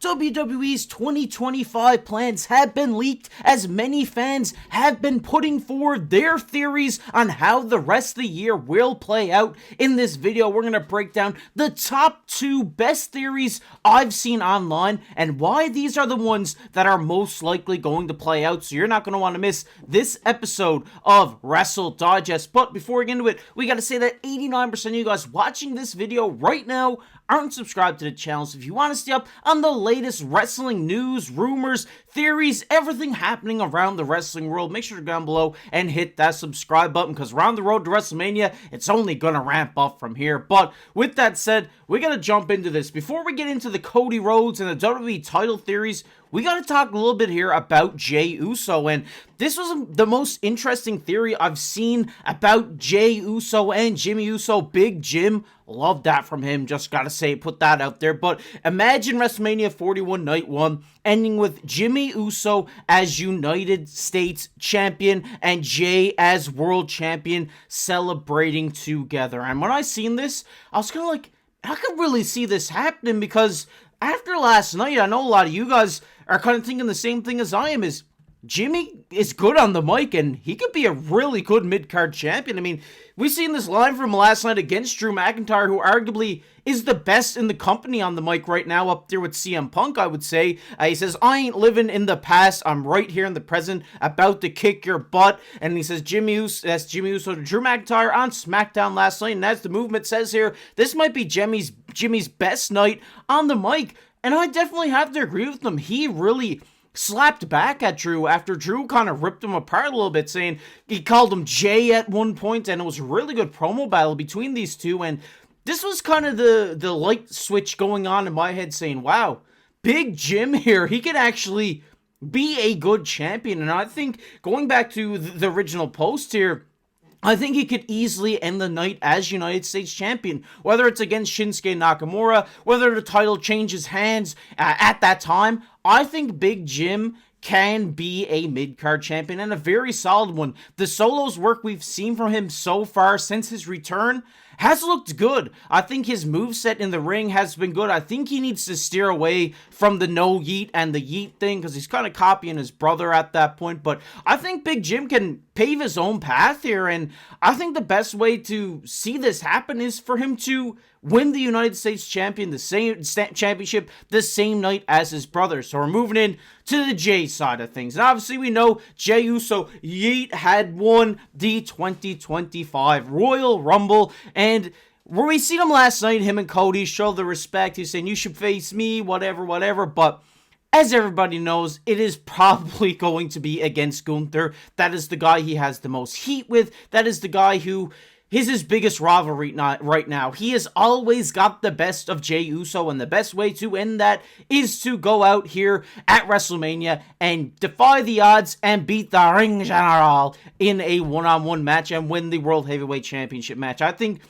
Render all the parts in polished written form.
WWE's 2025 plans have been leaked as many fans have been putting forward their theories on how the rest of the year will play out. In this video, we're going to break down the top 2 best theories I've seen online and why these are the ones that are most likely going to play out. So you're not going to want to miss this episode of Wrestle Digest. But before we get into it, we got to say that 89% of you guys watching this video right now aren't subscribed to the channel. So if you want to stay up on the latest wrestling news, rumors, theories, everything happening around the wrestling world, make sure to go down below and hit that subscribe button, because we're on the road to WrestleMania. It's only gonna ramp up from here. But with that said, we gotta jump into this. Before we get into the Cody Rhodes and the WWE title theories, we gotta talk a little bit here about Jey Uso, and this was the most interesting theory I've seen about Jey Uso and Jimmy Uso. Big Jim, love that from him, just gotta say, put that out there. But imagine WrestleMania 41 Night 1 ending with Jimmy Uso as United States Champion and Jey as World Champion celebrating together. And when I seen this, I was kind of like, I could really see this happening, because after last night, I know a lot of you guys are kind of thinking the same thing as I am, is Jimmy is good on the mic, and he could be a really good mid-card champion. I mean, we've seen this line from last night against Drew McIntyre, who arguably is the best in the company on the mic right now, up there with CM Punk, I would say. He says, I ain't living in the past, I'm right here in the present, about to kick your butt. And he says, Jimmy Uso to Drew McIntyre on SmackDown last night. And as the movement says here, this might be Jimmy's best night on the mic. And I definitely have to agree with him. He really slapped back at Drew after Drew kind of ripped him apart a little bit, saying he called him Jey at one point, and it was a really good promo battle between these two. And this was kind of the light switch going on in my head, saying, wow, Big Jim here, he could actually be a good champion. And I think, going back to the original post here, I think he could easily end the night as United States Champion, whether it's against Shinsuke Nakamura, whether the title changes hands at that time. I think Big Jim can be a mid-card champion, and a very solid one. The solos work we've seen from him so far since his return has looked good. I think his moveset in the ring has been good. I think he needs to steer away from the no yeet and the yeet thing, because he's kind of copying his brother at that point. But I think Big Jim can pave his own path here, and I think the best way to see this happen is for him to win the United States Champion, championship the same night as his brother. So we're moving in to the Jey side of things. And obviously we know Jey Uso Yeet had won the 2025 Royal Rumble, and where we seen him last night, him and Cody show the respect. He's saying, you should face me, whatever. But as everybody knows, it is probably going to be against Gunther. That is the guy he has the most heat with. That is the guy who is his biggest rivalry right now. He has always got the best of Jey Uso, and the best way to end that is to go out here at WrestleMania and defy the odds and beat the Ring General in a one-on-one match and win the World Heavyweight Championship match. I think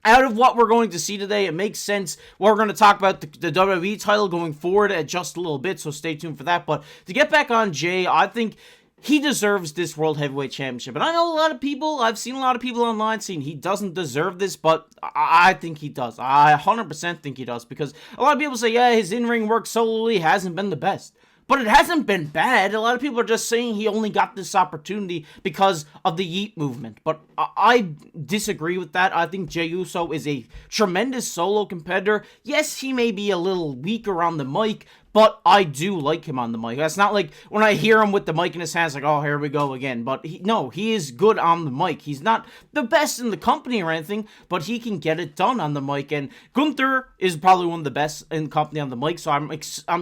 out of what we're going to see today, it makes sense. We're going to talk about the WWE title going forward at just a little bit, so stay tuned for that. But to get back on Jey, I think he deserves this World Heavyweight Championship. And I know a lot of people, I've seen a lot of people online saying he doesn't deserve this, but I think he does. I 100% think he does, because a lot of people say, yeah, his in-ring work solely hasn't been the best. But it hasn't been bad. A lot of people are just saying he only got this opportunity because of the yeet movement. But I disagree with that. I think Jey Uso is a tremendous solo competitor. Yes, he may be a little weaker on the mic, but I do like him on the mic. That's not like when I hear him with the mic in his hands, like, oh, here we go again. But no, he is good on the mic. He's not the best in the company or anything, but he can get it done on the mic. And Gunther is probably one of the best in the company on the mic, so I'm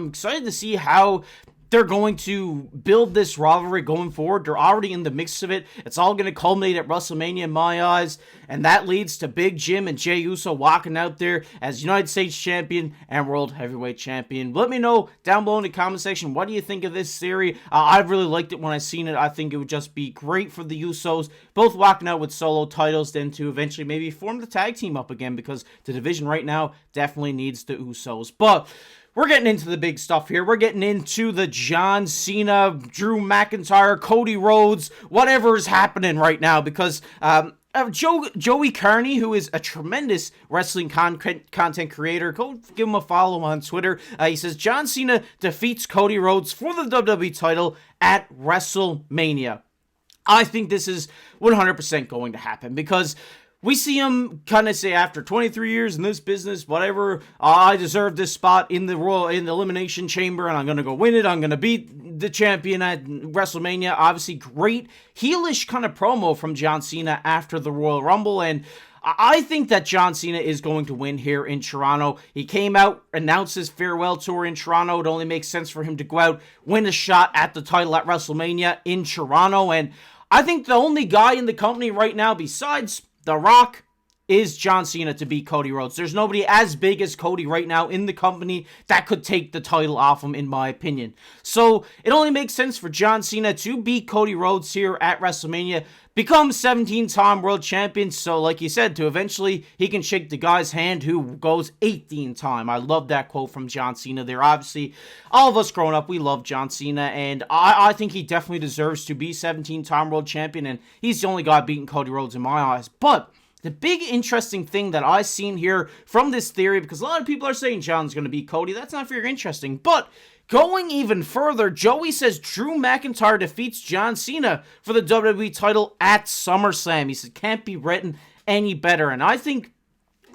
excited to see how they're going to build this rivalry going forward. They're already in the mix of it. It's all going to culminate at WrestleMania in my eyes. And that leads to Big Jim and Jey Uso walking out there as United States Champion and World Heavyweight Champion. Let me know down below in the comment section, what do you think of this theory? I really liked it when I seen it. I think it would just be great for the Usos, both walking out with solo titles, then to eventually maybe form the tag team up again, because the division right now definitely needs the Usos. But we're getting into the big stuff here. We're getting into the John Cena, Drew McIntyre, Cody Rhodes, whatever is happening right now, because Joey Carney, who is a tremendous wrestling content creator, go give him a follow on Twitter. He says John Cena defeats Cody Rhodes for the WWE title at WrestleMania. I think this is 100% going to happen because we see him kind of say after 23 years in this business, whatever, I deserve this spot in the Elimination Chamber and I'm going to go win it. I'm going to beat the champion at WrestleMania. Obviously, great heelish kind of promo from John Cena after the Royal Rumble. And I think that John Cena is going to win here in Toronto. He came out, announced his farewell tour in Toronto. It only makes sense for him to go out, win a shot at the title at WrestleMania in Toronto. And I think the only guy in the company right now besides The Rock is John Cena to beat Cody Rhodes. There's nobody as big as Cody right now in the company that could take the title off him, in my opinion. So it only makes sense for John Cena to beat Cody Rhodes here at WrestleMania, become 17-time world champion. So like you said, to eventually he can shake the guy's hand who goes 18-time. I love that quote from John Cena there. Obviously, all of us growing up, we love John Cena, and I think he definitely deserves to be 17-time world champion, and he's the only guy beating Cody Rhodes in my eyes. But the big interesting thing that I've seen here from this theory, because a lot of people are saying John's going to beat Cody, that's not very interesting, but going even further, Joey says Drew McIntyre defeats John Cena for the WWE title at SummerSlam. He said, can't be written any better, and I think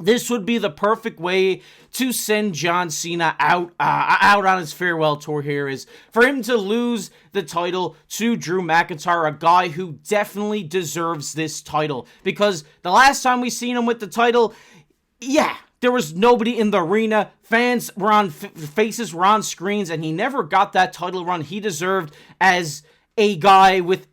this would be the perfect way to send John Cena out on his farewell tour here, is for him to lose the title to Drew McIntyre, a guy who definitely deserves this title. Because the last time we seen him with the title, yeah, there was nobody in the arena. Fans were on, faces were on screens, and he never got that title run he deserved as a guy with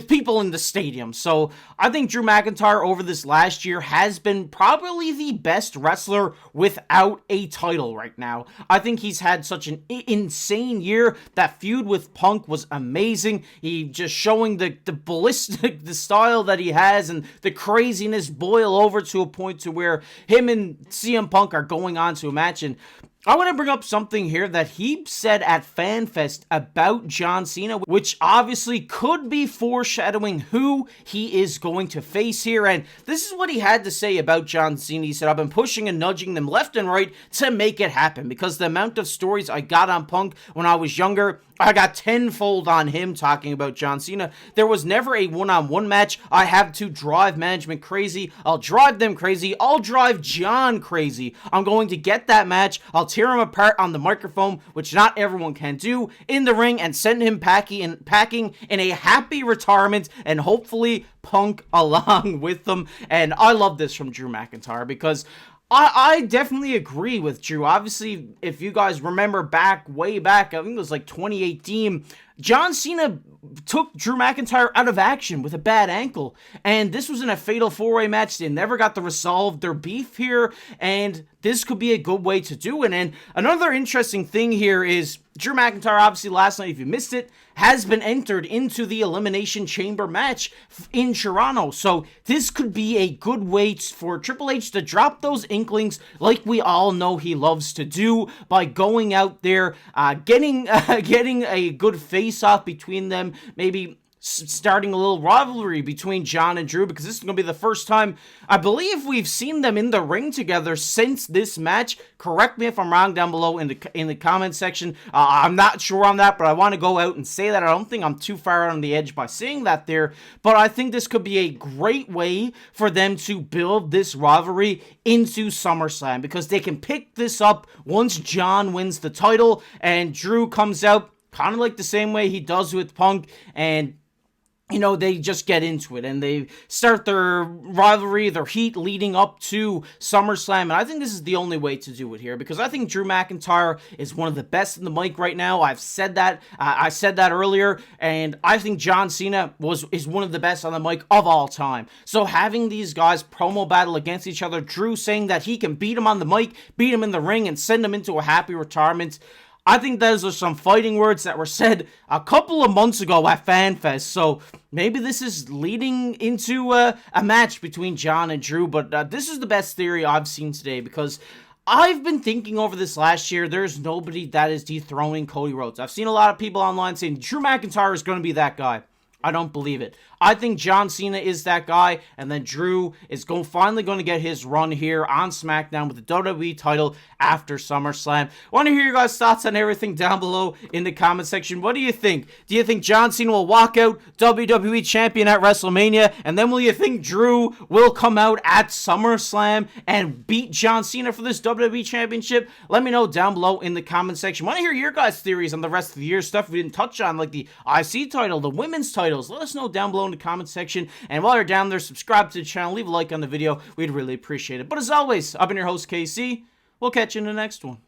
people in the stadium. So I think Drew McIntyre over this last year has been probably the best wrestler without a title right now. I think he's had such an insane year. That feud with Punk was amazing. He just showing the ballistic, the style that he has, and the craziness boil over to a point to where him and CM Punk are going on to a match. And I want to bring up something here that he said at FanFest about John Cena, which obviously could be foreshadowing who he is going to face here. And this is what he had to say about John Cena. He said, I've been pushing and nudging them left and right to make it happen because the amount of stories I got on Punk when I was younger, I got tenfold on him talking about John Cena. There was never a one-on-one match. I have to drive management crazy. I'll drive them crazy. I'll drive John crazy. I'm going to get that match. I'll tear him apart on the microphone, which not everyone can do, in the ring, and send him packing in a happy retirement, and hopefully Punk along with them. And I love this from Drew McIntyre because I definitely agree with Drew. Obviously, if you guys remember way back, I think it was like 2018, John Cena took Drew McIntyre out of action with a bad ankle. And this was in a fatal four-way match. They never got to resolve their beef here. And this could be a good way to do it. And another interesting thing here is Drew McIntyre, obviously last night, if you missed it, has been entered into the Elimination Chamber match in Toronto. So this could be a good way for Triple H to drop those inklings like we all know he loves to do by going out there, getting a good face-off between them, maybe starting a little rivalry between John and Drew, because this is going to be the first time I believe we've seen them in the ring together since this match. Correct me if I'm wrong down below in the comment section. I'm not sure on that, but I want to go out and say that. I don't think I'm too far out on the edge by saying that there, but I think this could be a great way for them to build this rivalry into SummerSlam, because they can pick this up once John wins the title and Drew comes out kind of like the same way he does with Punk, and you know, they just get into it and they start their rivalry, their heat leading up to SummerSlam. And I think this is the only way to do it here, because I think Drew McIntyre is one of the best in the mic right now. I've said that. I said that earlier. And I think John Cena is one of the best on the mic of all time. So having these guys promo battle against each other, Drew saying that he can beat him on the mic, beat him in the ring, and send him into a happy retirement, I think those are some fighting words that were said a couple of months ago at FanFest. So maybe this is leading into a match between John and Drew. But this is the best theory I've seen today, because I've been thinking over this last year, there's nobody that is dethroning Cody Rhodes. I've seen a lot of people online saying Drew McIntyre is going to be that guy. I don't believe it. I think John Cena is that guy, and then Drew is finally going to get his run here on SmackDown with the WWE title after SummerSlam. Want to hear your guys' thoughts on everything down below in the comment section. What do you think? Do you think John Cena will walk out WWE Champion at WrestleMania, and then will you think Drew will come out at SummerSlam and beat John Cena for this WWE Championship? Let me know down below in the comment section. Want to hear your guys' theories on the rest of the year, stuff we didn't touch on, like the IC title, the women's titles. Let us know down below in the comment section. And while you're down there, subscribe to the channel, leave a like on the video. We'd really appreciate it. But as always, I've been your host, KC. We'll catch you in the next one.